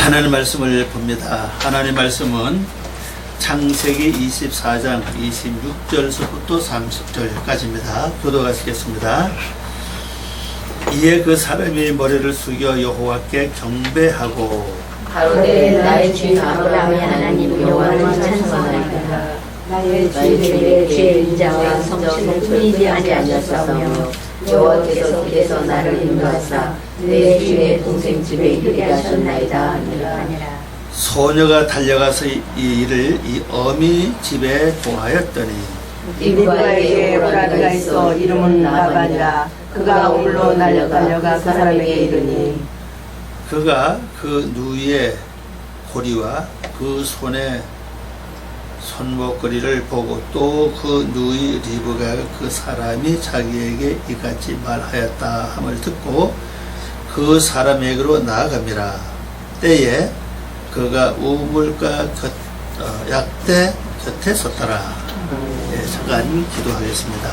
하나님 말씀을 봅니다. 하나님 말씀은 창세기 24장 26절서부터 30절까지입니다. 교도하시겠습니다. 이에 그 사람이 머리를 숙여 여호와께 경배하고 가로되 나의 주인 아브라함의 하나님 여호와를 찬송하나이다. 나의 주인의 죄의 인자와 성실을 끊이지 아니하셨으며 여호와께서 길에서 나를 인도하사 내 주인의 동생 집에 이르게 하셨나이다 하니라. 소녀가 달려가서 이 일을 이 어미 집에 보하였더니 이브라에게 오라비가 있어 이름은 라반이라. 그가 우물로 달려가 그 사람에게 이르니 그가 그 누이의 고리와 그 손의 손목걸이를 보고 또 그 누이 리브가 그 사람이 자기에게 이같이 말하였다 함을 듣고 그 사람에게로 나아갑니다. 때에 그가 우물가 약대 곁에 섰더라. 잠깐 기도하겠습니다.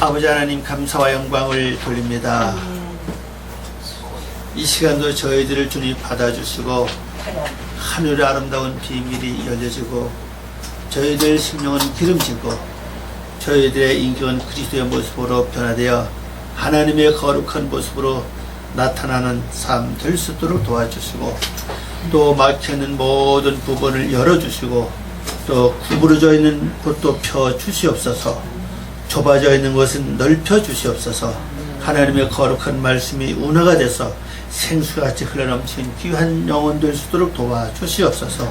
아버지 하나님, 감사와 영광을 돌립니다. 이 시간도 저희들을 주님 받아주시고 하늘의 아름다운 비밀이 열려지고 저희들 심령은 기름지고 저희들의 인격은 그리스도의 모습으로 변화되어 하나님의 거룩한 모습으로 나타나는 삶 될 수 있도록 도와주시고 또 막혀있는 모든 부분을 열어주시고 또 구부러져 있는 곳도 펴주시옵소서. 좁아져 있는 것은 넓혀 주시옵소서. 하나님의 거룩한 말씀이 운하가 돼서 생수같이 흘러넘친 귀한 영혼 될 수 있도록 도와주시옵소서.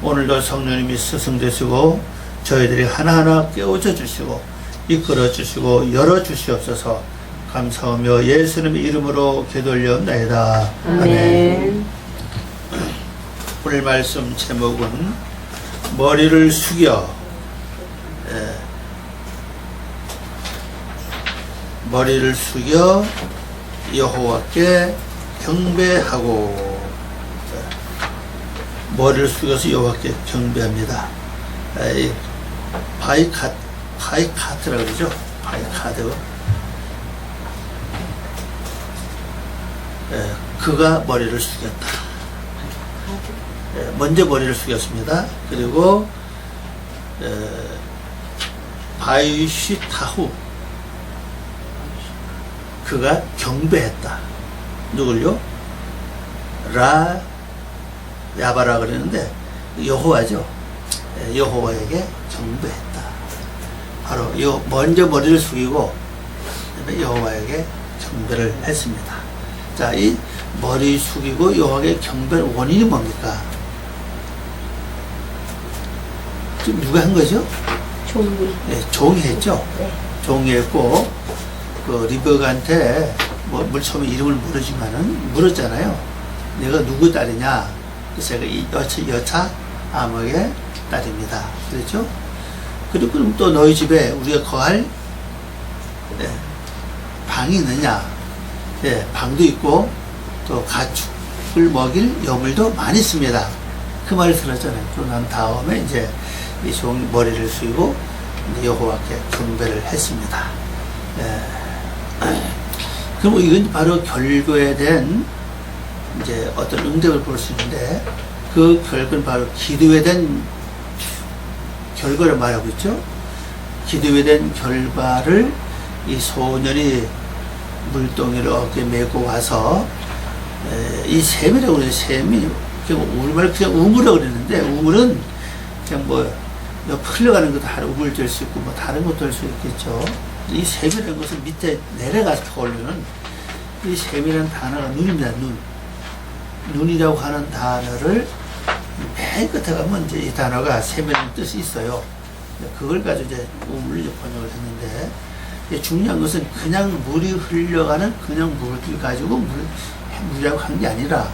오늘도 성령님이 스승되시고 저희들이 하나하나 깨워져 주시고 이끌어 주시고 열어 주시옵소서. 감사하며 예수님의 이름으로 기도올려옵나이다. 아멘. 오늘 말씀 제목은 머리를 숙여 머리를 숙여 여호와께 경배하고 머리를 숙여서 여호와께 경배합니다. 바이카트라고 그러죠. 바이카드. 그가 머리를 숙였다. 먼저 머리를 숙였습니다. 그리고 바이시타후 그가 경배했다. 누굴요? 야바라 그러는데 여호와죠. 여호와에게 경배했다. 바로 먼저 머리를 숙이고 여호와에게 경배를 했습니다. 자, 이 머리 숙이고 여호와에게 경배의 원인이 뭡니까? 지금 누가 한 거죠? 종이. 네, 종이 했죠. 네. 종이 했고 그 리브가한테 뭐 처음에 이름을 물었잖아요. 내가 누구 딸이냐? 그래서 제가 이 여차 아목의 딸입니다. 그랬죠? 그리고 그럼 또 너희 집에 우리가 거할 방이 있느냐? 방도 있고 또 가축을 먹일 여물도 많이 있습니다. 그 말을 들었잖아요. 그러고 난 다음에 이제 이 종이 머리를 숙이고 여호와께 경배를 했습니다. 그럼 이건 바로 결과에 대한 이제 어떤 응답을 볼 수 있는데 그 결과는 바로 기도에 대한 결과를 말하고 있죠. 기도에 대한 결과를 이 소년이 물동이를 어깨에 메고 와서 이 샘이라고 그래요. 샘이 우리말 그냥 우물이라고 그랬는데 우물은 그냥 뭐 흘러가는 것도 하루 우물 될 수 있고 뭐 다른 것도 할 수 있겠죠. 이 샘이라는 것은 밑에 내려가서 떠올리는 이 샘이라는 단어가 눈입니다. 눈이라고 하는 단어를 맨 끝에 가면 이제 이 단어가 샘이라는 뜻이 있어요. 그걸 가지고 이제 우물을 번역을 했는데 중요한 것은 그냥 물이 흘러가는 그냥 물을 가지고 물이라고 한 게 아니라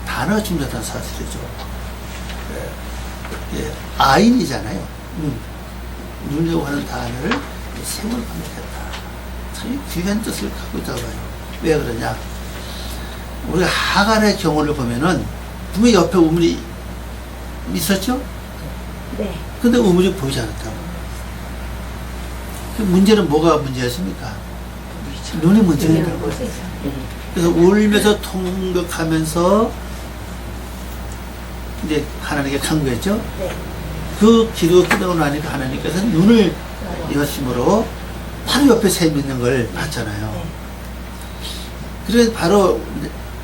단어가 중요하다는 사실이죠. 아인이잖아요. 눈이라고 하는 단어를 샘을 번역했다. 참 귀한 뜻을 갖고 있다고 봐요. 왜 그러냐? 우리가 하갈의 경우를 보면은 분명히 옆에 우물이 있었죠? 네. 근데 우물이 보이지 않았다고. 그 문제는 뭐가 문제였습니까? 눈이 문제였다고. 그래서 울면서 통곡하면서 이제 하나님께 간구했죠. 네. 그 기도 끝나고 나니까 하나님께서 눈을 여심으로 바로 옆에 샘이 있는 걸 봤잖아요. 그래서 바로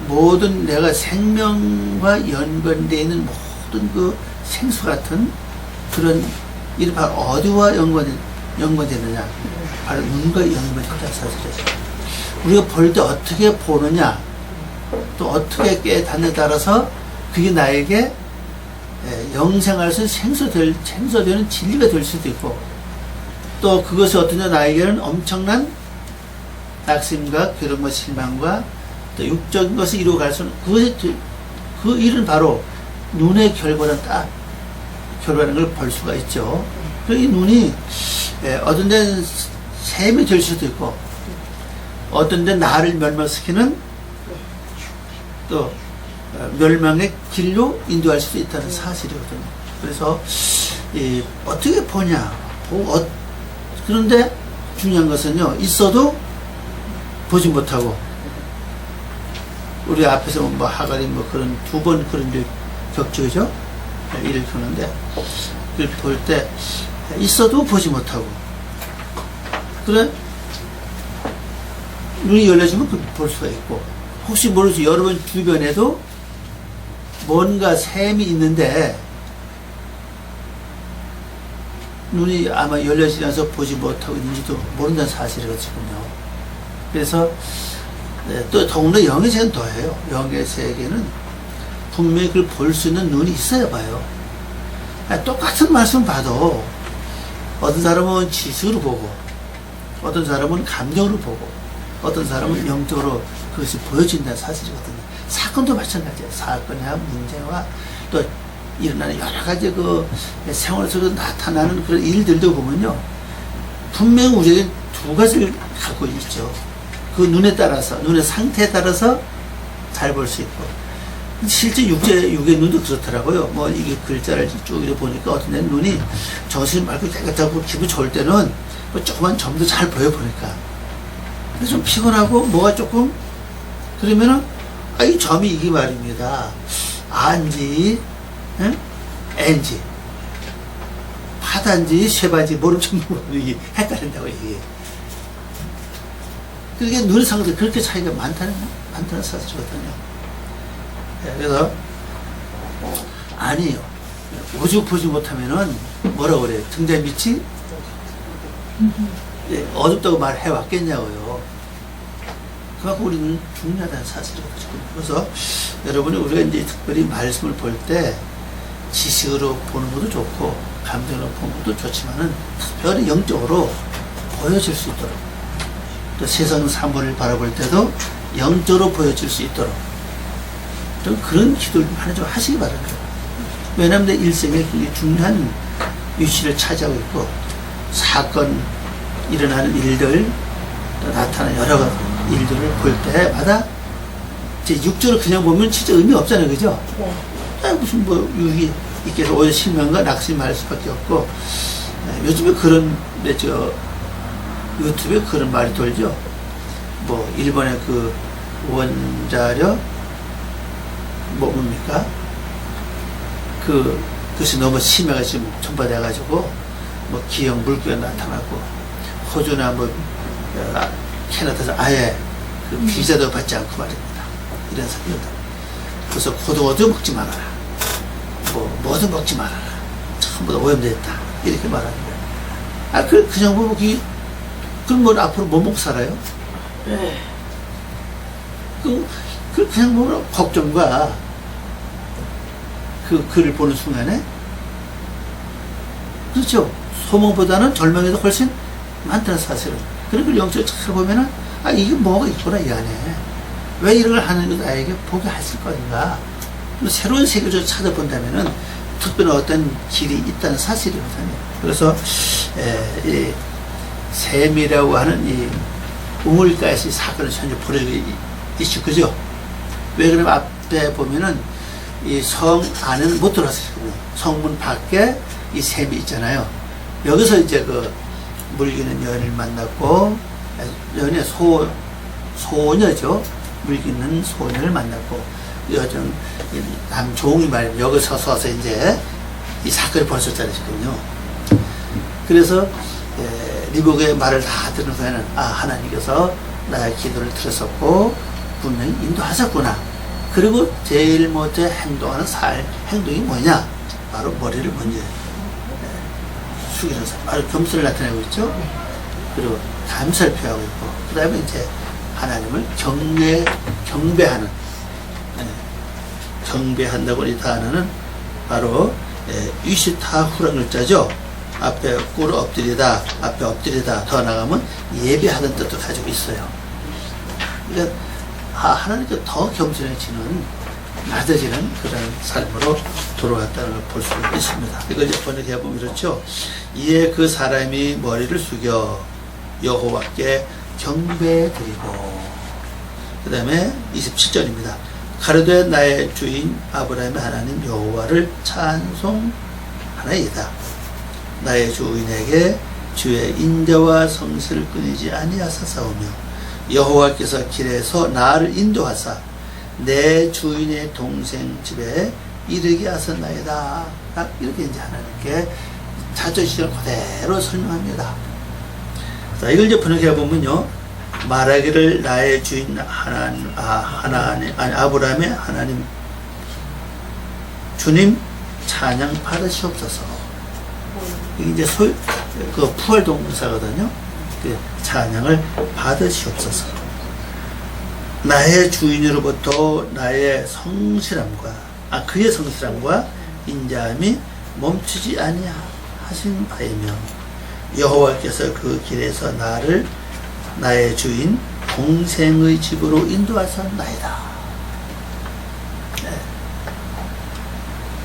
모든 내가 생명과 연관되어 있는 모든 그 생수 같은 그런 일이 바로 어디와 연관되느냐? 바로 눈과 연관된다 사실이에요. 우리가 볼 때 어떻게 보느냐, 또 어떻게 깨닫느냐에 따라서 그게 나에게 영생할 수 생소되는 진리가 될 수도 있고, 또 그것이 어떠냐, 나에게는 엄청난 낙심과 괴로움과 실망과 또 육적인 것을 이루어갈 수 있는 그 일은 바로 눈의 결과는 딱 결과라는 걸 볼 수가 있죠. 그래서 이 눈이 어떤 데는 샘이 될 수도 있고, 어떤 데는 나를 멸망시키는 또 멸망의 길로 인도할 수도 있다는 사실이거든요. 그래서 어떻게 보냐, 그런데 중요한 것은요, 있어도 보지 못하고, 우리 앞에서 뭐 하가리 뭐 그런 두 번 그런 일 격주죠. 일을 펴는데 그걸 볼 때 있어도 보지 못하고, 그래 눈이 열려지면 볼 수가 있고, 혹시 모르지 여러분 주변에도 뭔가 샘이 있는데 눈이 아마 열려지지 않아서 보지 못하고 있는지도 모른다는 사실이거든요. 그래서 또 더군다나 영의 세계는 더해요. 영의 세계는 분명히 그걸 볼 수 있는 눈이 있어야 봐요. 똑같은 말씀 봐도 어떤 사람은 지식으로 보고, 어떤 사람은 감정으로 보고, 어떤 사람은 영적으로 그것이 보여진다는 사실이거든요. 사건도 마찬가지예요. 사건이나 문제와 또 일어나는 여러 가지 그 생활 속에서 나타나는 그런 일들도 보면요, 분명히 우리에게 두 가지를 갖고 있죠. 그 눈에 따라서, 눈의 상태에 따라서 잘 볼 수 있고, 실제 육의 눈도 그렇더라고요. 뭐 이게 글자를 쭉 이렇게 보니까 어떤 데는 눈이 정신이 맑고 깨끗하고 기분 좋을 때는 뭐 조그만 점도 잘 보여보니까, 근데 좀 피곤하고 뭐가 조금 그러면은 이 점이 이게 말입니다. 안지, 응? N지, 파단지, 쇠바지, 모름 정도 이게 헷갈린다고 이게. 그게 눈의 상태 그렇게 차이가 많다는 사실이거든요. 그래서 아니에요. 오죽 보지 못하면은 뭐라고 그래요? 등잔 밑이 어둡다고 말해 왔겠냐고요. 그만큼 우리는 중요하다는 사실이거든요. 그래서 여러분이 우리가 이제 특별히 말씀을 볼 때 지식으로 보는 것도 좋고 감정으로 보는 것도 좋지만은 특별히 영적으로 보여질 수 있도록, 또 세상 사물을 바라볼 때도 영적으로 보여질 수 있도록 좀 그런 기도를 하나 좀 하시기 바랍니다. 왜냐하면 내 일생에 그게 중요한 위치를 차지하고 있고, 사건, 일어나는 일들, 또 나타나는 여러 가지 일들을 볼 때마다 이제 육적으로 그냥 보면 진짜 의미 없잖아요. 그죠? 네. 무슨 뭐 육이 있겠어. 오히려 실망과 낙심할 수밖에 없고, 요즘에 그런 유튜브에 그런 말이 돌죠. 뭐 일본의 그 원자력 뭡니까? 그것이 너무 심해가 지금 전파돼가지고 뭐 기형 물기가 나타나고, 호주나 뭐 캐나다에서 아예 그 비자도 받지 않고 말입니다. 이런 상태다. 그래서 고등어도 먹지 말아라. 뭐도 먹지 말아라. 전부 다 오염됐다. 이렇게 말하는 거예요. 그냥 보면 그럼 뭐 앞으로 뭐 먹고 살아요? 네. 그냥 보면 걱정과 그 글을 보는 순간에, 그렇죠. 소망보다는 절망이 더 훨씬 많다는 사실은. 그리고 영적으로 잘 보면은, 이게 뭐가 있구나, 이 안에. 왜 이런 걸 하는 걸 나에게 보게 했을 것인가. 새로운 세계를 찾아본다면은, 특별한 어떤 길이 있다는 사실이거든요. 그래서, 이 셈이라고 하는 이 우물가에서 이 사건을 현재 벌어지고 있죠. 그죠? 왜 그러면 앞에 보면은, 이 성 안에는 못 들어왔어요. 성문 밖에 이 셈이 있잖아요. 여기서 이제 그 물기는 여인을 만났고, 여인의 소녀죠. 물기는 소녀를 만났고, 요즘 남종이 말이면 여기 서서 이제 이 사건이 벌어졌잖아요. 그래서 리복의 말을 다 들은 후에는 하나님께서 나의 기도를 들었었고 분명히 인도하셨구나. 그리고 제일 먼저 행동하는 행동이 뭐냐? 바로 머리를 먼저 숙이는 사람, 바로 겸손을 나타내고 있죠. 그리고 감사를 표하고 있고, 그 다음에 이제 하나님을 경배하는, 경배한다고 이 단어는 바로 위시타후라는 글자죠. 앞에 꿇어 엎드리다, 앞에 엎드리다, 더 나가면 예배하는 뜻도 가지고 있어요. 그러니까 하나님께 더 겸손해지는, 낮아지는 그런 삶으로 돌아갔다는 걸 볼 수 있습니다. 이걸 이제 번역해보면 그렇죠. 이에 그 사람이 머리를 숙여 여호와께 경배드리고, 그 다음에 27절입니다. 가로되 나의 주인 아브라함의 하나님 여호와를 찬송하나이다. 나의 주인에게 주의 인자와 성실을 끊이지 아니하사사오며 여호와께서 길에서 나를 인도하사 내 주인의 동생 집에 이르게 하셨나이다. 이렇게 이제 하나님께 자존심을 그대로 설명합니다. 자, 이걸 이제 번역해 보면요, 말하기를 나의 주인 아브라함의 하나님 주님 찬양 받으시옵소서. 이게 이제 그 부활 동사거든요. 그 찬양을 받으시옵소서. 나의 주인으로부터 나의 성실함과 그의 성실함과 인자함이 멈추지 아니하신 바이며 여호와께서 그 길에서 나의 주인 동생의 집으로 인도하셨나이다.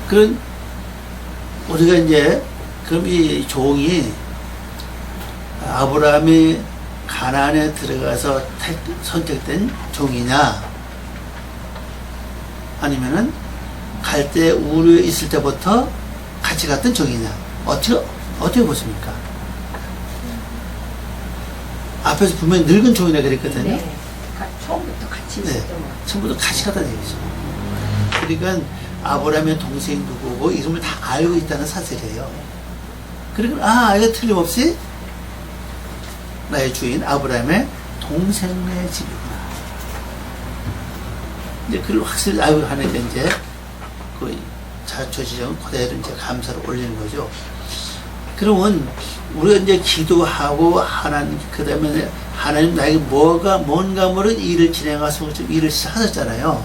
그런 우리가 이제 그럼 이 종이 아브라함이 가나안에 들어가서 선택된 종이냐, 아니면은 갈대 우르에 있을 때부터 같이 갔던 종이냐, 어떻게 보십니까? 앞에서 분명히 늙은 종이라 그랬거든요. 네. 처음부터 같이 있었던 거. 처음부터 같이 갔다는 얘기죠. 그러니까 아브라함의 동생이 누구고 이름을 다 알고 있다는 사실이에요. 그러니까 이거 틀림없이 나의 주인 아브라함의 동생네 집이구나. 이제 그걸 확실히 알고 하니까 이제 그 자초지정은 그대로 이제 감사를 올리는 거죠. 그러면 우리가 이제 기도하고 그 다음에 하나님 나에게 뭔가 모르는 일을 진행하셔서 일을 하셨잖아요.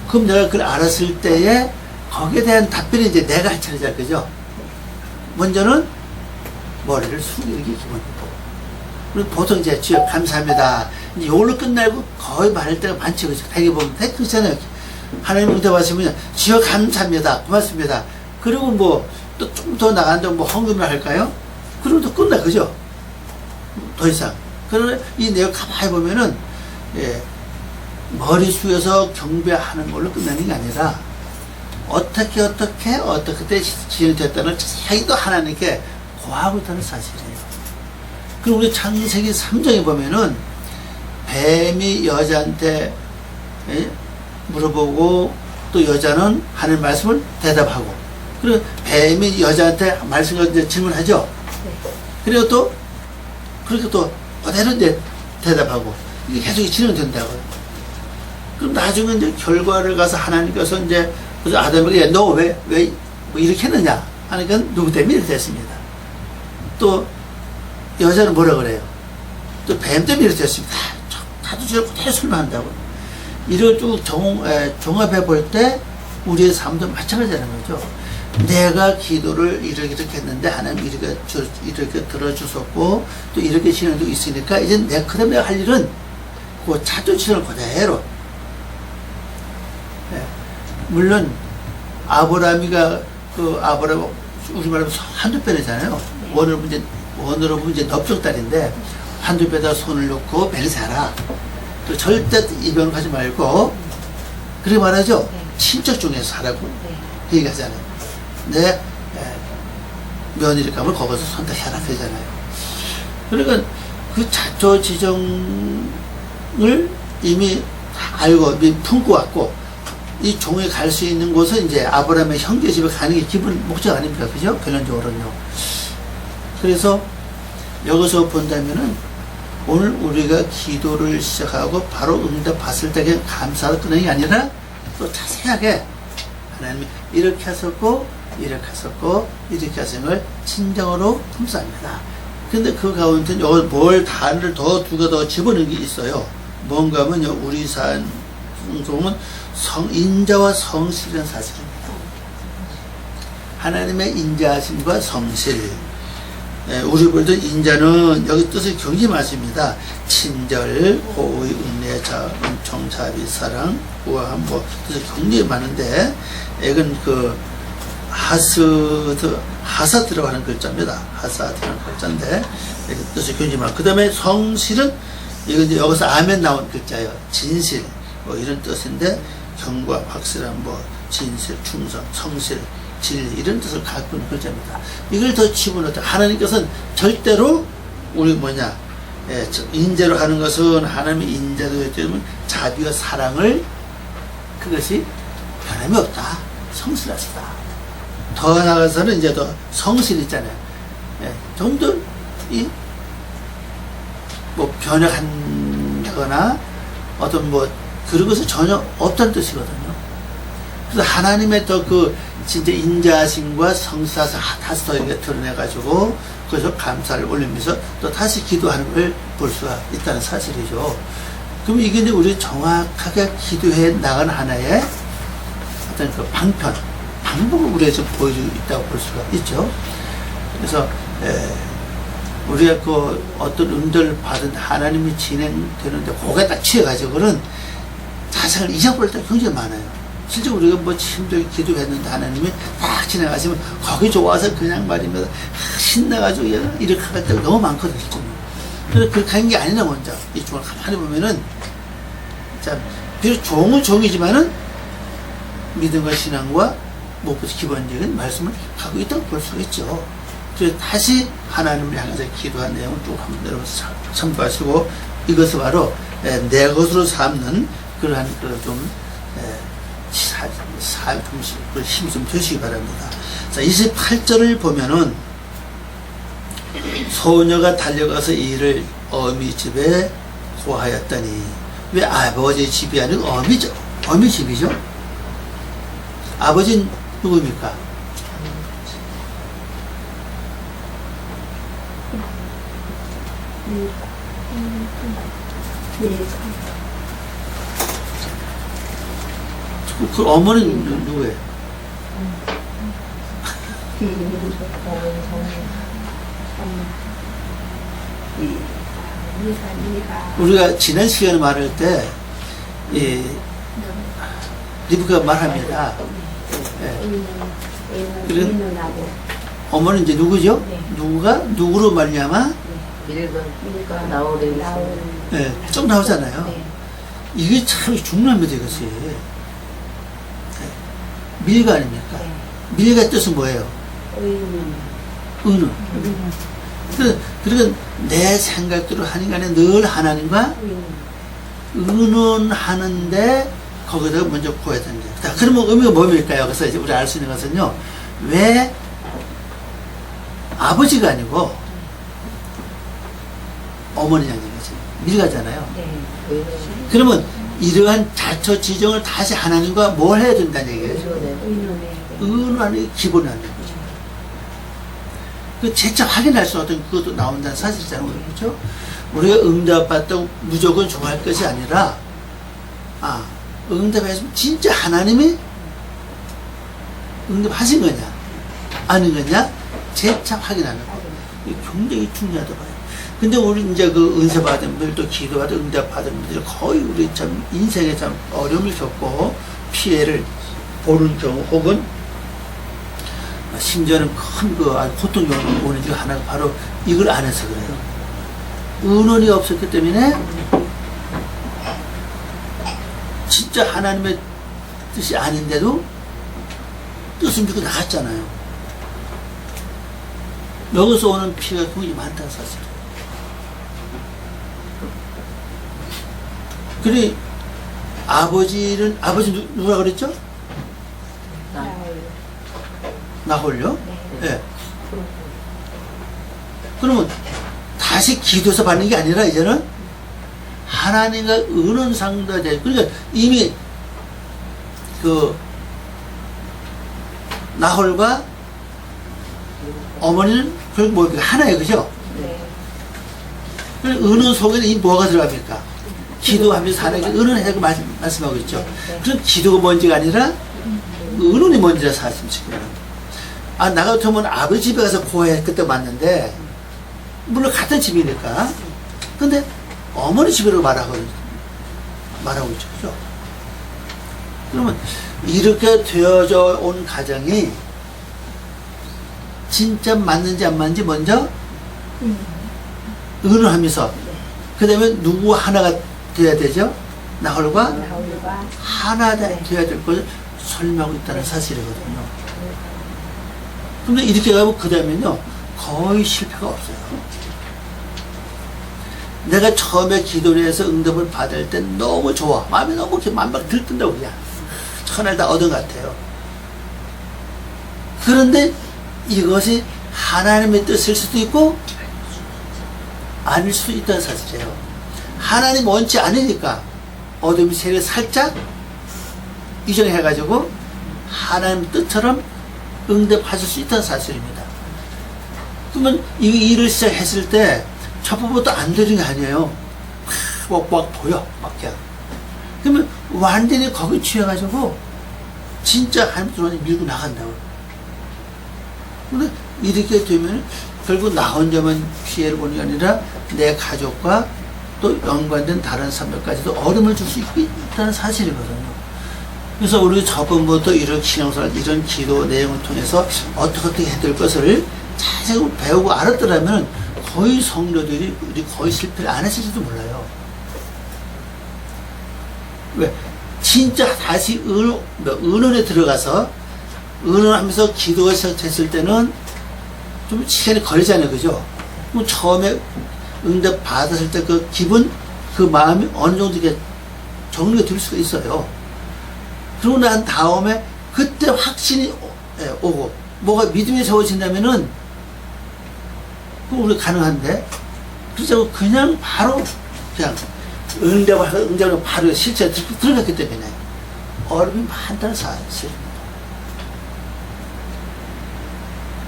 그럼 내가 그걸 알았을 때에 거기에 대한 답변이 이제 내가 할 차례잖아요. 그죠? 먼저는 머리를 숙이는 게 기본이고. 그리고 보통 이제 주여 감사합니다. 이제 이걸로 끝나고 거의 말할 때가 많죠. 그죠? 대개 보면 그렇잖아요. 하나님 응답하시면 주여 감사합니다. 고맙습니다. 그리고 뭐 또 좀 더 나간다고 뭐 헌금을 할까요? 그러면 또 끝나. 그죠? 더 이상. 그러나 이 내용 가만히 보면은 머리 숙여서 경배하는 걸로 끝나는 게 아니라 어떻게 때 진행됐다는 자세히 또 하나님께 고하고 있다는 사실이에요. 그리고 우리 창세기 3장에 보면은 뱀이 여자한테 물어보고 또 여자는 하나님 말씀을 대답하고, 그리고 뱀이 여자한테 말씀을 질문하죠. 그리고 또 그렇게 또 그대로 이제 대답하고 이게 계속 진행된다고요. 그럼 나중에 이제 결과를 가서 하나님께서 이제 그래서 아담에게 너 왜 뭐 이렇게 했느냐 하니까 누구 때문에 이렇게 됐습니다. 또 여자는 뭐라 그래요? 또 뱀 때문에 이렇게 됐습니다. 다도 저를 그대로 설명한다고. 이걸 쭉 종합해 볼 때 우리의 삶도 마찬가지라는 거죠. 내가 기도를 이렇게 했는데 하나님 이렇게 들어주셨고 또 이렇게 진행도 있으니까 이제 그다음에 내가 할 일은 그 자존심을 그대로. 물론 아브라함이가 아브라함 우리말로 한두 편이잖아요. 원어로 보면 이제 넓적다리인데 한두 배에다 손을 놓고 벨사라. 또 절대 이변하지 말고 그렇게 말하죠. 친척 중에서 하라고 그 얘기하잖아요. 내 며느리감을 거기서 선택해라 그러잖아요. 그러니까 그 자초지정을 이미 다 알고 품고 왔고 이 종이 갈 수 있는 곳은 이제 아브라함의 형제 집에 가는 게 기본 목적 아닙니까? 그죠? 결론적으로는요. 그래서 여기서 본다면은 오늘 우리가 기도를 시작하고 바로 응답 봤을 때 그냥 감사로 끝내는 게 아니라 또 자세하게 하나님이 이렇게 하셨고 이렇게 하셨고 이렇게 하신 걸 진정으로 감사합니다. 근데 그 가운데 뭘 단을 더 두가 더 집어넣은 게 있어요. 뭔가 하면요, 우리 성공은 인자와 성실이라는 사실입니다. 하나님의 인자하심과 성실. 우리 볼때 인자는 여기 뜻을 경기 말씀입니다. 친절, 호의, 은혜, 은총, 자비, 사랑, 우아함, 뭐 뜻을 굉장히 많은데 이건 그 하사 들어가는 글자입니다. 하사 들어가는 글자인데 뜻을 굉장히 많고, 그 다음에 성실은 이거 이제 여기서 아멘 나온 글자예요. 진실 뭐 이런 뜻인데 경과, 확실한 뭐 진실, 충성, 성실, 진리 이런 뜻을 갖고 있는 글자입니다. 이걸 더 집어넣다. 하나님께서는 절대로 우리 인재로 하는 것은 하나님의 인재로 되면 자비와 사랑을 그것이 변함이 없다. 성실하시다. 더 나아가서는 이제 더 성실 있잖아요. 좀 더 뭐 변형한다거나 어떤 뭐 그런 것은 전혀 없다는 뜻이거든요. 그래서 하나님의 또 진짜 인자하심과 성사서 다시 더 이렇게 드러내가지고 그래서 감사를 올리면서 또 다시 기도하는 걸 볼 수가 있다는 사실이죠. 그럼 이게 이제 우리 정확하게 기도해 나가는 하나의 어떤 그 방법을 우리가 좀 보여주고 있다고 볼 수가 있죠. 그래서 우리가 어떤 응답을 받은 하나님이 진행되는데 거기에 딱 취해가지고는 자상을 잊어버릴 때가 굉장히 많아요. 실제 우리가 뭐 힘들게 기도했는데 하나님이 딱 지나가시면 거기 좋아서 그냥 말이면 신나가지고 이렇게 할 때가 너무 많거든요. 그래서 그렇게 하는 게 아니라 먼저 이 종을 가만히 보면은 자, 비록 종은 종이지만은 믿음과 신앙과 무엇보다 기본적인 말씀을 갖고 있다고 볼 수가 있죠. 그래서 다시 하나님을 향해서 기도한 내용을 쭉 한번 여러분서 참고하시고 이것을 바로 내 것으로 삼는 그러한 좀 힘이 좀 되시기 바랍니다. 자, 28절을 보면은 소녀가 달려가서 이를 어미 집에 고하였더니, 왜 아버지 집이 아니고 어미죠? 어미 집이죠? 아버지는 누구입니까? 그 어머니는 누구예요? 우리가 지난 시간에 말할 때 리브가 말합니다. 어머니는 이제 누구죠? 누구로 말미암아? 밀가 나오래. 쭉 나오잖아요. 이게 참 중요합니다, 이것이. 밀가 아닙니까? 밀가 뜻은 뭐예요? 의는. 그러니까 내 생각대로 하는 게 아니라 늘 하나님과 의논하는데 거기다가 먼저 구해야 된다. 자, 그러면 의미가 뭡니까요? 그래서 이제 우리 알 수 있는 것은요, 왜 아버지가 아니고 어머니냐는 거지. 밀가잖아요. 그러면 이러한 자처 지정을 다시 하나님과 뭘 해야 된다는 얘기예요? 의논하는 게 기본이 아닌 거죠. 그 재차 확인할 수 없던 그것도 나온다는 사실이잖아요. 그렇죠? 우리가 응답받다고 무조건 좋아할 것이 아니라, 응답했으면 진짜 하나님이 응답하신 거냐, 아닌 거냐, 재차 확인하는 거. 이게 굉장히 중요하다고요. 근데 우리 이제 그 은혜 받은 분들, 또 기도받은 응답 받은 분들 거의 우리 참 인생에 참 어려움을 겪고 피해를 보는 경우, 혹은 심지어는 큰 고통이 오는 중 하나가 바로 이걸 안 해서 그래요. 의논이 없었기 때문에 진짜 하나님의 뜻이 아닌데도 뜻을 믿고 나갔잖아요. 여기서 오는 피해가 굉장히 많다는 사실이에요. 그래, 아버지 누가 그랬죠? 나홀요? 예. 그러면 다시 기도해서 받는 게 아니라 이제는 하나님과 의논 상도가 돼. 그러니까 이미 그 나홀과 어머니는 결국 뭐 하나예요, 그죠? 의논 속에는 이 뭐가 들어갑니까? 기도하면서 하나님께 의논하자고 말씀하고 있죠. 그럼 기도가 뭔지가 아니라 의논이 뭔지라 사실 지금. 나 같으면 아버지 집에 가서 고해 그때 맞는데, 물론 같은 집이니까. 근데 어머니 집으로 말하고 있죠. 그죠? 그러면 이렇게 되어져 온 가정이 진짜 맞는지 안 맞는지 먼저 의논하면서, 그 다음에 누구 하나가 돼야 되죠? 나홀과 하나 돼야 될 것을 설명하고 있다는 사실이거든요. 근데 이렇게 가면 그 다음에는요, 거의 실패가 없어요. 내가 처음에 기도를 해서 응답을 받을 때 너무 좋아. 마음이 너무 만막 들뜬다고 그냥. 천을 다 얻은 것 같아요. 그런데 이것이 하나님의 뜻일 수도 있고 아닐 수도 있다는 사실이에요. 하나님 원치 않으니까 어둠의 세력을 살짝 이전해가지고 하나님 뜻처럼 응답하실 수 있다는 사실입니다. 그러면 이 일을 시작했을 때 첫 번부터 안 되는 게 아니에요. 막 보여. 막 그냥. 그러면 완전히 거기 취해가지고 진짜 하나님 손에 밀고 나간다고. 근데 이렇게 되면 결국 나 혼자만 피해를 보는 게 아니라 내 가족과 또 연관된 다른 사람들까지도 어려움을 줄 수 있다는 사실이거든요. 그래서 우리 저번부터 이런 신앙생활, 이런 기도 내용을 통해서 어떻게 해야 될 것을 자세히 배우고 알았더라면 거의 성도들이 거의 실패를 안 했을지도 몰라요. 왜? 진짜 다시 의논에 들어가서 의논하면서 기도가 시작했을 때는 좀 시간이 걸리잖아요. 그죠? 그럼 처음에 응답 받았을 때 그 기분, 그 마음이 어느 정도 이렇게 정리가 될 수가 있어요. 그러고 난 다음에 그때 확신이 오고 뭐가 믿음이 세워진다면은 그럼 우리 가능한데, 그렇다고 그냥 바로 그냥 응답을 바로 실체에 들어갔기 때문에 어려움이 많다는 사실입니다.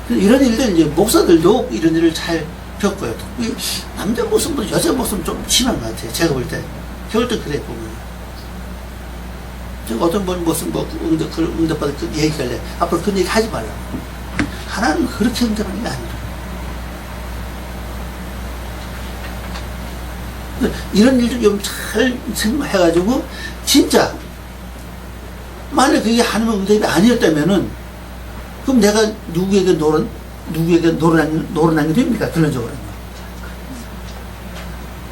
이런 일들 이제 목사들도 이런 일을 잘 겪어요. 특히 남자 목사보다 여자 목사는 좀 심한 것 같아요. 제가 볼 때. 겨울 때 그래 보면. 제가 어떤 분 무슨 응답받을 그 얘기를 해. 앞으로 그런 얘기 하지 말라고. 하나는 그렇게 응답하는 게 아니라. 이런 일들 좀 잘 생각해가지고 진짜 만약 그게 하나님의 응답이 아니었다면은 그럼 내가 누구에게 노릇하는 게 됩니까? 결론적으로는.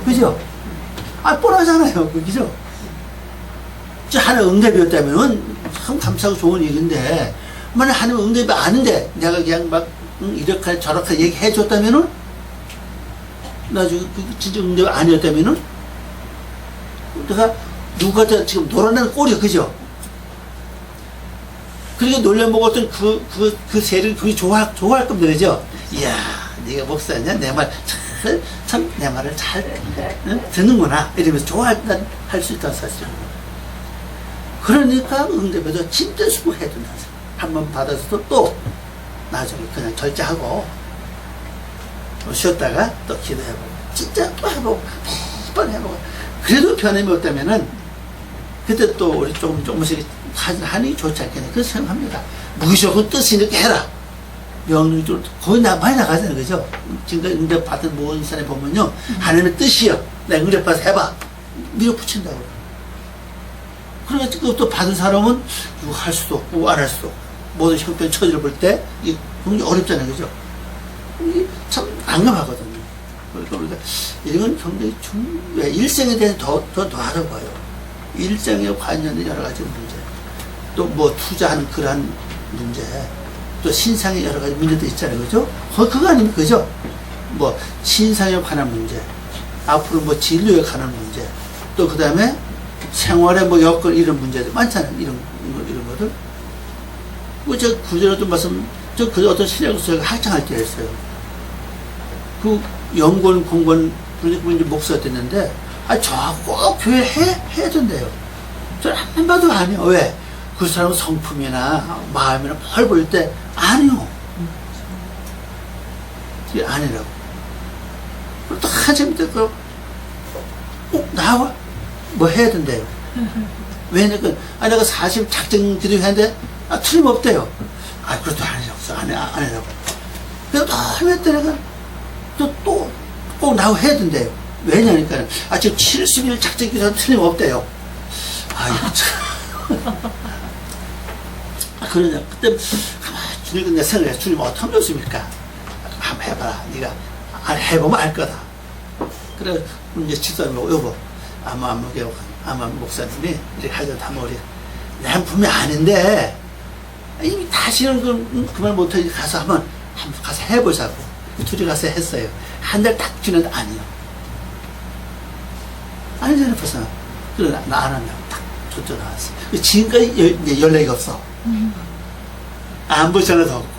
그죠? 뻔하잖아요. 그죠? 하나님의 응답이었다면은 참 감사하고 좋은 일인데, 만약 하나님의 응답이 아닌데 내가 그냥 막 이렇게 저렇게 얘기해줬다면은, 나중에 진짜 응답이 아니었다면은 내가 누구한테 지금 놀아나는 꼴이야. 그죠? 그렇게 놀려먹었던 그 세를 그게 좋아할 겁니다. 그죠? 이야, 네가 목사냐? 내 말 참 내 말을 잘 듣는구나. 이러면서 좋아할 수 있다는 사실입니다. 그러니까 응답에도 진짜 수고해야 된다. 한번 받아서도 또 나중에 그냥 절제하고 쉬었다가 또 기도해보고 진짜 또 해보고 매번 해보고 그래도 변함이 없다면은 그때 또 우리 조금씩 하는 게 좋지 않겠냐 그렇게 생각합니다. 무조건 뜻이 이렇게 해라 명령이 좀 거의 많이 나가잖아요. 그죠? 지금까지 응답 받은 모든 사람이 보면요 하나님의 뜻이요 내가 응답 받아서 해봐 밀어붙인다고. 그러니까 그것도 받은 사람은 이거 할 수도 없고 안 할 수도 없고 모든 형편 처지를 볼 때 이게 굉장히 어렵잖아요. 그죠? 이게 참 난감하거든요. 그러니까 우리가 이건 굉장히 중요해. 일생에 대해서 더 알아봐요. 일생에 관련된 여러 가지 문제, 또 뭐 투자하는 그러한 문제, 또 신상의 여러 가지 문제도 있잖아요. 그죠? 그거 아닙니까? 그죠? 뭐 신상에 관한 문제, 앞으로 뭐 진료에 관한 문제, 또 그 다음에 생활에 뭐 여건 이런 문제들 많잖아요. 이런 것들. 저 구절에도 말씀, 그 어떤 신약을 제가 한창 할 때 했어요. 그 연구원, 공무원, 이제 목사가 됐는데, 저 꼭 교회 해야 된대요. 저는 한 번도 안 해요. 왜? 그 사람은 성품이나 마음이나 펄 보일 때 아니요. 그게 아니라고. 그리고 또 한참 때 꼭 나와 뭐 해야 된대요. 왜냐면 내가 40 작정 기도했는데 틀림없대요. 그것도 아니라고. 아니라고. 그래서 또 했더니 내가 꼭 나와 해야 된대요. 왜냐니까 지금 70일 작정 기도는 틀림없대요. 이거 참. 그러냐. 그때 주님 내 생각에 주님 어떻게 하면 좋습니까? 한번 해봐라. 네가 해보면 알 거다. 그래 이제 집사님하고 여보 아마 목사님이 이렇게 하려고 하면 우리 난 분명히 아닌데 이미 다시는 그 말 못하니 한번 가서 해보자고. 둘이 가서 했어요. 한 달 딱 지났는데 아니요. 아니잖아 벌써. 그래 나 안 한다고 딱 쫓겨 나왔어. 지금까지 연락이 없어. 안부 전화도 없고.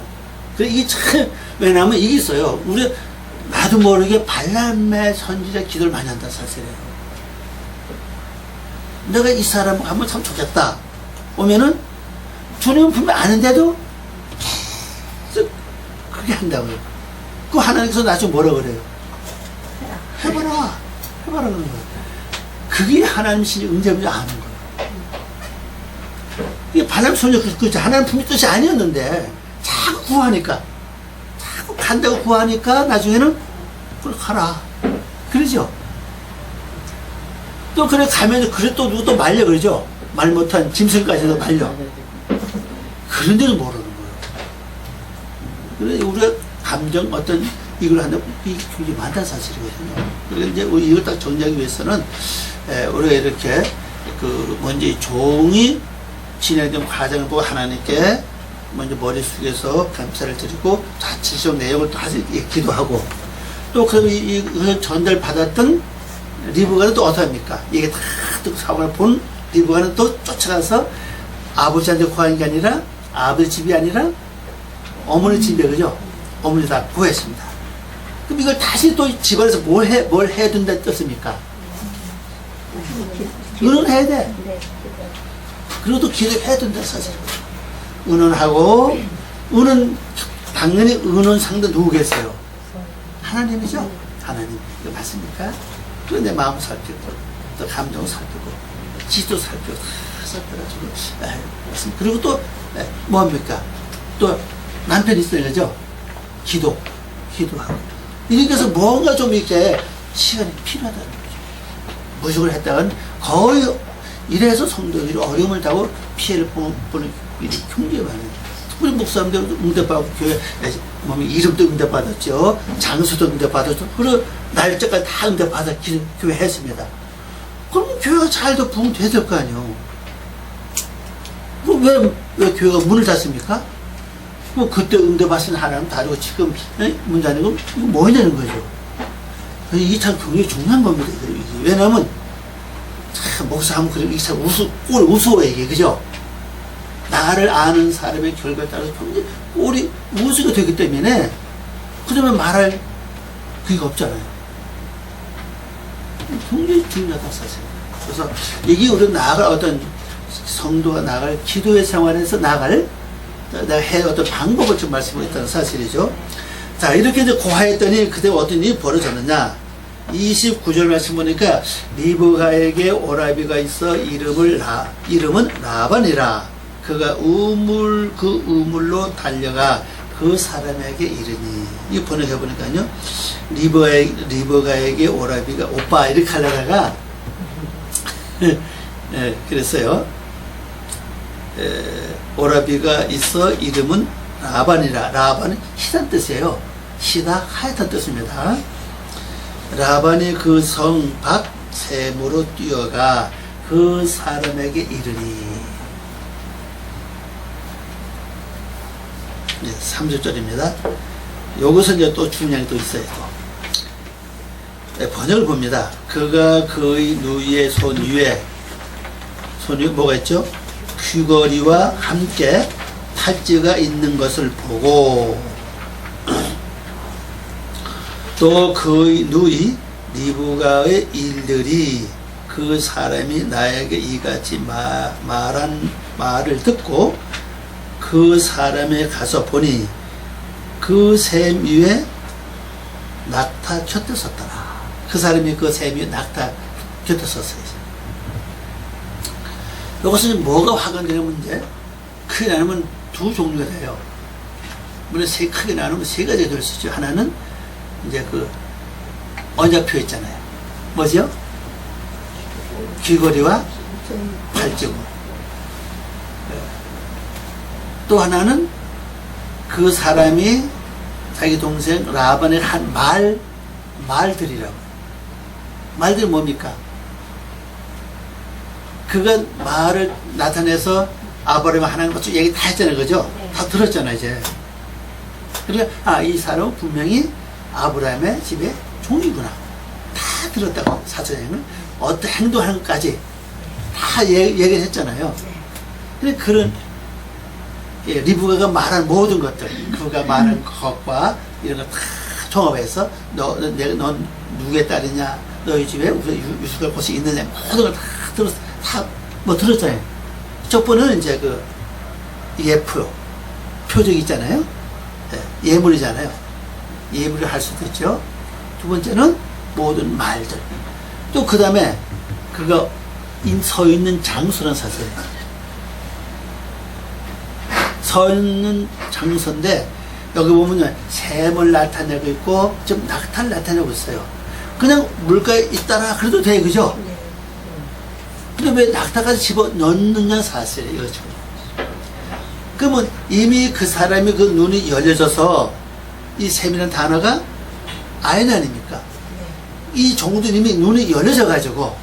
그래 이게 참 왜냐면 이게 있어요. 우리 나도 모르게 발람의 선지자 기도를 많이 한다 사실이에요. 내가 이 사람 한번 참 좋겠다. 오면은 주님은 분명 아는데도 계속 그렇게 한다고요. 그 하나님께서 나중에 뭐라 그래요? 해봐라 그러는 거예요. 그게 하나님 신의 응답인지 아는 거예요. 이게 발람 소녀 그렇죠. 하나님 분명 뜻이 아니었는데 자꾸 구하니까 자꾸 간다고 구하니까 나중에는 그래 가라 그러죠. 또 그래 가면 그래 또 누구 또 말려 그러죠. 말 못한 짐승까지도 말려. 그런데도 모르는 거예요. 그래 우리가 감정 어떤 이걸 한다 이게 굉장히 많다는 사실이거든요. 그래서 이제 이걸 딱 정리하기 위해서는 우리가 이렇게 먼저 이 종이 진행된 과정을 보고 하나님께 먼저 머릿속에서 감사를 드리고 자체적 내용을 또 다시 기도하고 또 그럼 이 전달받았던 리브가는 또 어떻게 합니까? 이게 다 사고를 본 리브가는 또 쫓아가서 아버지한테 구하는 게 아니라 아버지 집이 아니라 어머니 집에 그죠? 어머니 다 구했습니다. 그럼 이걸 다시 또 집안에서 뭘 해야 된다 뜻입니까? 의논해야 돼. 그리고 또 기도해야 된다 사실. 의논하고 당연히 의논 상대 누구겠어요? 하나님이죠. 하나님 이거 맞습니까? 그런데 마음 살피고 또 감정 살피고 지도 살피고 다 살펴가지고 맞습니다. 그리고 또 뭐합니까? 또 남편이 있어요, 그죠? 기도하고 이렇게 해서 뭔가 좀 이렇게 시간이 필요하다는 거죠. 무식을 했다간 거의 이래서 성도들이 어려움을 타고 피해를 보는 일이 굉장히 많아요. 우리 목사님들 응답받고 교회 이름도 응답받았죠. 장소도 응답받았죠. 그리고 날짜까지 다 응답받아 교회 했습니다. 그럼 교회가 잘도 부흥돼야 될 거 아니에요. 그럼 왜 교회가 문을 닫습니까? 뭐 그때 응답하신 하나님 다르고 지금 문 닫는 건 뭐 되는 거죠. 이게 참 굉장히 중요한 겁니다. 왜냐하면 참 목사하면 그래 이게 참 우스워 이게 그죠? 나를 아는 사람의 결과에 따라서 굉장히 꼴이 우스가 되기 때문에 그러면 말할 그게 없잖아요. 굉장히 중요하다 사실. 그래서 이게 우리 나아갈 어떤 성도가 나아갈 기도의 생활에서 나아갈 내가 해 어떤 방법을 좀 말씀드렸다는 사실이죠. 자 이렇게 이제 고하했더니 그때 어떤 일이 벌어졌느냐. 29절 말씀 보니까 리브가에게 오라비가 있어 이름은 라반이라. 그가 그 우물로 달려가 그 사람에게 이르니. 이 번역해 보니까요. 리브가에게 오라비가 오빠 이렇게 하려다가 그랬어요. 오라비가 있어 이름은 라반이라. 라반은 희단 뜻이에요. 희다 하얗다는 뜻입니다. 라반이 그 성 밖 샘으로 뛰어가 그 사람에게 이르니. 30절입니다. 여기서 이제 또 중요한 게 또 있어요. 또. 번역을 봅니다. 그가 그의 누이의 손 위에 손이 뭐가 있죠? 귀걸이와 함께 팔찌가 있는 것을 보고 또 그의 누이 리브가의 일들이 그 사람이 나에게 이같이 말한 말을 듣고 그 사람에 가서 보니 그 샘 위에 낙타 곁에 섰더라. 그 사람이 그 샘 위에 낙타 곁에 섰어요. 이것은 뭐가 화근되는 문제? 크게 나누면 두 종류가 돼요. 물론 크게 나누면 세 가지가 될 수 있죠. 하나는 이제 그 언약표 있잖아요. 뭐죠? 귀걸이와 팔찌고. 또 하나는 그 사람이 자기 동생 라반에게 한 말들이라고. 말들이 뭡니까? 그가 말을 나타내서 아브라함이 하나님 같이 얘기 다 했잖아요. 그죠? 다 들었잖아요, 이제. 그러니까, 이 사람은 분명히 아브라함의 집에 종이구나. 다 들었다고, 사도행을. 어떤 행동하는 것까지 다 얘기를 했잖아요. 그런, 리브가가 말한 모든 것들, 그가 말한 것과 이런 거 다 종합해서, 넌 누구의 딸이냐, 너희 집에 유숙할 곳이 있느냐, 모든 걸 다 들었어. 다 들었잖아요. 첫 번은 이제 그 예표, 표적 있잖아요. 예물이잖아요. 예물을 할 수도 있죠. 두 번째는 모든 말들. 또 그 다음에 그가 서 있는 장소는 사실 서 있는 장소인데 여기 보면 샘을 나타내고 있고 좀 낙타를 나타내고 있어요. 그냥 물가에 있다라 그래도 돼, 그죠? 근데 왜 낙타까지 집어 넣느냐 사실이에요, 이거 지금. 그러면 이미 그 사람이 그 눈이 열려져서 이 샘이라는 단어가 아인 아닙니까? 이 종들이 이미 눈이 열려져가지고,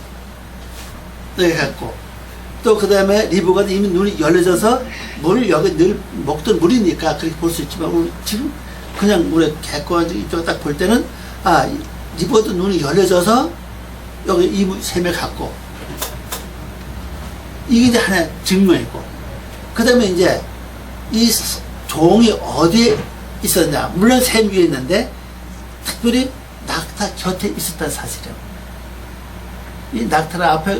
또 그 다음에 리브가 이미 눈이 열려져서 물, 여기 늘 먹던 물이니까 그렇게 볼 수 있지만, 우리 지금 그냥 우리 객관적으로 이쪽 딱 볼 때는, 리브가도 눈이 열려져서 여기 이 샘에 갔고, 이게 이제 하나의 증명이고, 그 다음에 이제 이 종이 어디에 있었냐. 물론 샘 위에 있는데, 특별히 낙타 곁에 있었다는 사실이에요. 이 낙타 앞에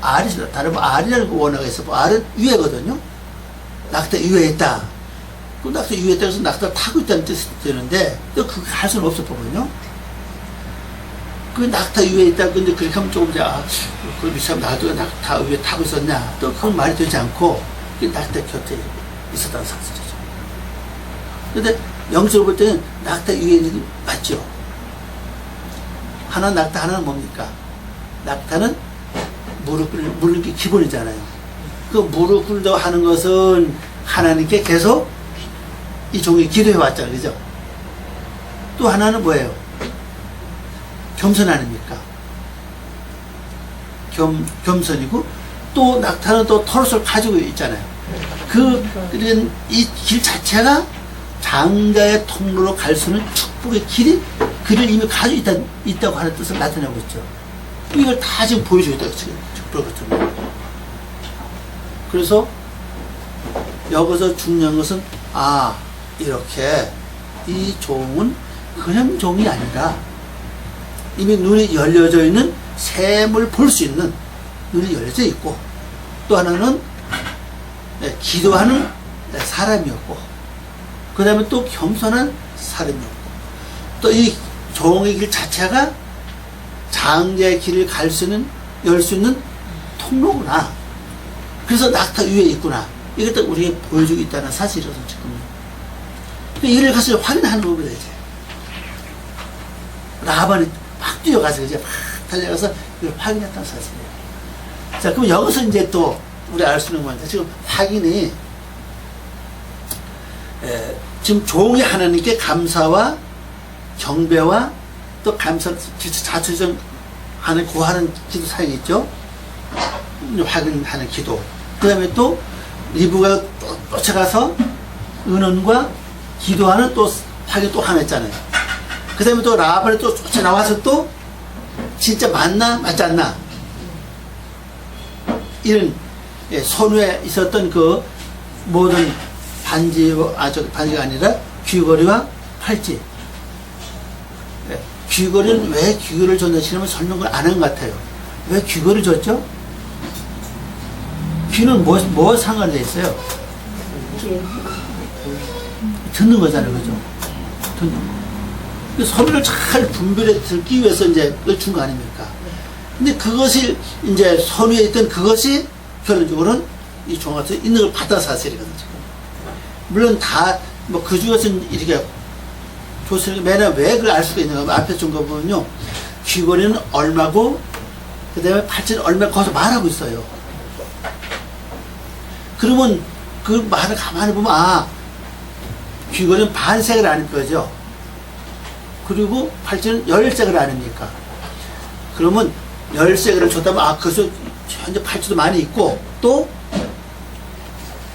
알이 있어요. 다른 알이라는 원어가 있어. 알은 위에거든요. 낙타 위에 있다. 그 낙타 위에 있다 해서 낙타 타고 있다는 뜻이 되는데, 또 그렇게 할 수는 없었거든요. 그 낙타 위에 있다. 근데 그렇게 하면 조금 그 미참 나도 낙타 위에 타고 있었냐. 또 그건 말이 되지 않고, 그 낙타 곁에 있었다는 사실이죠. 근데 영적으로 볼 때는 낙타 위에 있는 게 맞죠. 하나는 낙타, 하나는 뭡니까? 낙타는 무릎 꿇는 게 기본이잖아요. 그 무릎 꿇다 하는 것은 하나님께 계속 이 종이 기도해 왔잖아요. 그죠? 또 하나는 뭐예요? 겸손 아닙니까? 겸손이고, 또 낙타는 또 털옷을 가지고 있잖아요. 이 길 자체가 장자의 통로로 갈 수 있는 축복의 길이, 그를 이미 가지고 있다고 하는 뜻을 나타내고 있죠. 이걸 다 지금 보여주고 있다고 지금. 그래서 여기서 중요한 것은, 이렇게 이 종은 그냥 종이 아니라 이미 눈이 열려져 있는 샘을 볼 수 있는 눈이 열려져 있고, 또 하나는 기도하는 사람이었고, 그 다음에 또 겸손한 사람이었고, 또 이 종의 길 자체가 장자의 길을 갈 수 있는, 열 수 있는 통로구나. 그래서 낙타 위에 있구나. 이걸 딱 우리에게 보여주고 있다는 사실이라서 지금. 이를 가서 확인하는 겁니다, 이제. 라반이 막 뛰어가서 이제 막 달려가서 이걸 확인했다는 사실이에요. 자, 그럼 여기서 이제 또 우리 알 수 있는 건데, 지금 확인이, 지금 종이 하나님께 감사와 경배와 또 감사, 자초지종 하는, 구하는 기도 사역이 있죠. 확인하는 기도. 그 다음에 또 리브가 쫓아가서 은원과 기도하는 또 확인 또 하나 있잖아요. 그 다음에 또 라반이 또 쫓아나와서 또 진짜 맞나 맞지 않나 이런 예, 손에 있었던 그 모든 반지가 아니라 귀걸이와 팔찌. 예, 귀걸이는 왜 귀걸이를 줬는지는 설명을 안 한 것 같아요. 왜 귀걸이를 줬죠? 귀는 뭐 상관이 돼 있어요? 듣는 거잖아요, 그죠? 듣는 거. 소리를 잘 분별해 듣기 위해서 이제 준 거 아닙니까? 근데 그것이 이제 손 위에 있던 그것이 결론적으로는 이 종합에서 있는 걸 받아 사실이거든요. 물론 다 뭐 그 중에서 이렇게 줬으니까 맨날 왜 그걸 알 수가 있는가? 앞에 준 거 보면요, 귀걸이는 얼마고 그 다음에 팔찌는 얼마 거기서 말하고 있어요. 그러면 그 말을 가만히 보면 아, 귀걸이는 반색을 아는 거죠. 그리고 팔찌는 열색을 아닙니까? 그러면 열색을 줬다면 아, 그래서 현재 팔찌도 많이 있고 또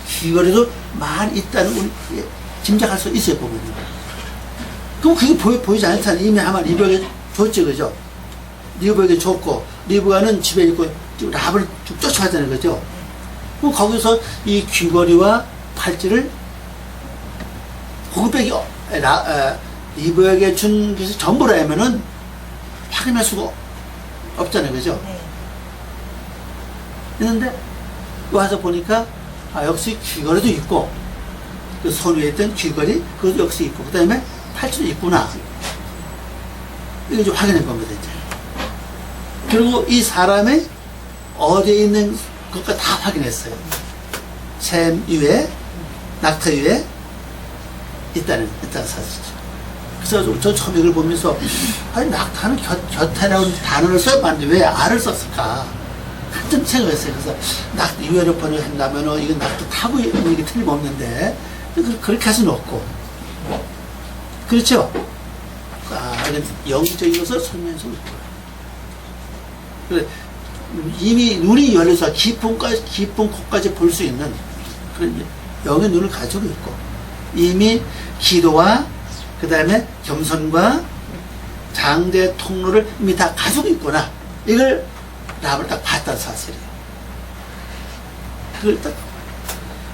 귀걸이도 많이 있다는 걸 짐작할 수 있어요, 보면요. 그럼 그게 보이지 않잖아요. 이미 아마 리브에게 줬지, 그죠? 리브에게 줬고, 리브가는 집에 있고, 랍을 쭉 쫓아가잖아요, 그죠? 그럼 거기서 이 귀걸이와 팔찌를 호급백이 리브에게 준 것이 전부라면은 확인할 수가 없잖아요, 그죠? 그런데 와서 보니까 아, 역시 귀걸이도 있고, 그 손 위에 있던 귀걸이, 그것도 역시 있고, 그 다음에 팔찌도 있구나. 이거 좀 확인한 겁니다, 이제. 그리고 이 사람이 어디에 있는 것까 다 확인했어요. 샘 위에, 낙타 위에 있다는 사실이죠. 그래서 저 처음 이걸 보면서, 아니, 낙타는 곁에라는 단어를 써봤는데 왜 알을 썼을까? 한참 생각했어요. 그래서 유해력 번역을 한다면, 이건 낙타 타고 있는 게 틀림없는데, 그렇게 할 수는 없고. 그렇죠? 아, 이건 영적인 것을 설명해서 그래, 이미 눈이 열려서 깊은 곳까지 볼 수 있는 그런 영의 눈을 가지고 있고, 이미 기도와 그 다음에 겸손과 장대 통로를 이미 다 가지고 있구나. 이걸 랍을 딱 봤다는 사실이에요. 그걸 딱.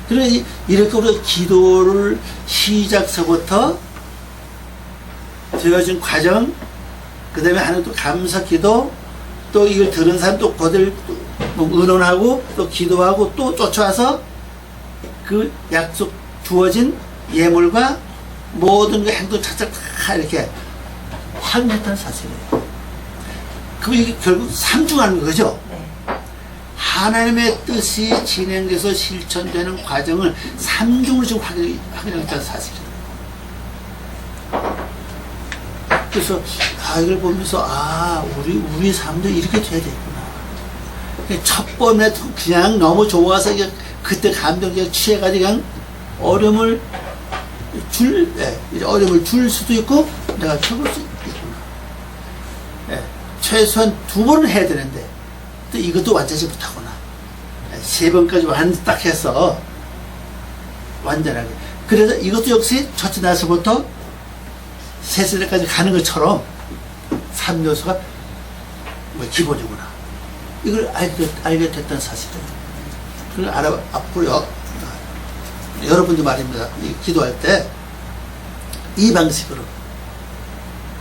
그러니 이렇게 우리가 기도를 시작서부터 되어진 과정, 그 다음에 하는 또 감사 기도, 또 이걸 들은 사람 또 그들 의논하고 또 기도하고 또 쫓아와서 그 약속 주어진 예물과 모든 그 행동 자체를 다 이렇게 확인했다는 사실이에요. 그럼 이게 결국 삼중하는 거죠? 하나님의 뜻이 진행돼서 실천되는 과정을 삼중으로 지금 확인했다는 사실이에요. 그래서 이걸 보면서 우리 삶도 이렇게 돼야 되구나. 첫 번에 그냥 너무 좋아서 그때 감정에 취해가지고 그냥 어려움을 줄 수도 있고 내가 겪을 수 있구나. 최소한 2번은 해야 되는데 또 이것도 완전히 못하구나. 3번까지 딱 해서 완전하게. 그래서 이것도 역시 첫째 날서부터 셋째까지 가는 것처럼 3요소가 기본이구나. 이걸 알게 됐다는 사실이에요. 그걸 앞으로 여러분들 말입니다. 기도할 때 이 방식으로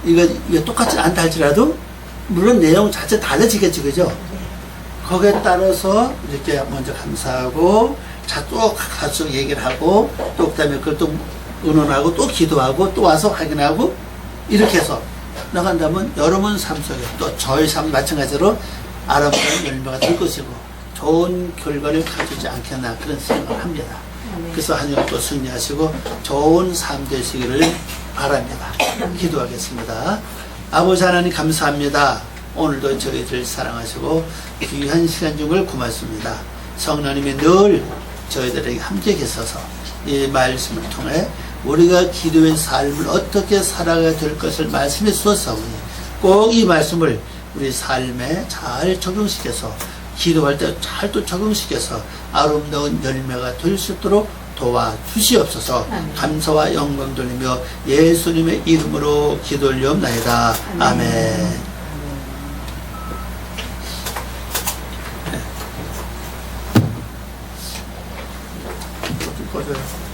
이거 똑같지 않다 할지라도 물론 내용 자체 달라지겠죠, 그죠? 거기에 따라서 이렇게 먼저 감사하고 또 가서 얘기를 하고 또 그다음에 그걸 또 의논하고 또 기도하고 또 와서 확인하고 이렇게 해서 나간다면 여러분 삶 속에 또 저희 삶 마찬가지로 아름다운 열매가 될 것이고 좋은 결과를 가지지 않겠나 그런 생각을 합니다. 그래서 하나님 또 승리하시고 좋은 삶 되시기를 바랍니다. 기도하겠습니다. 아버지 하나님 감사합니다. 오늘도 저희들 사랑하시고 귀한 시간 중을 고맙습니다. 성령님이 늘 저희들에게 함께 계셔서 이 말씀을 통해 우리가 기도의 삶을 어떻게 살아가야 될 것을 말씀해 주셨사오니 꼭 이 말씀을 우리 삶에 잘 적용시켜서 기도할 때 잘 또 적용시켜서 아름다운 열매가 될 수 있도록 도와주시옵소서. 감사와 영광 돌리며 예수님의 이름으로 기도 올리옵나이다. 아멘. 꺼져요.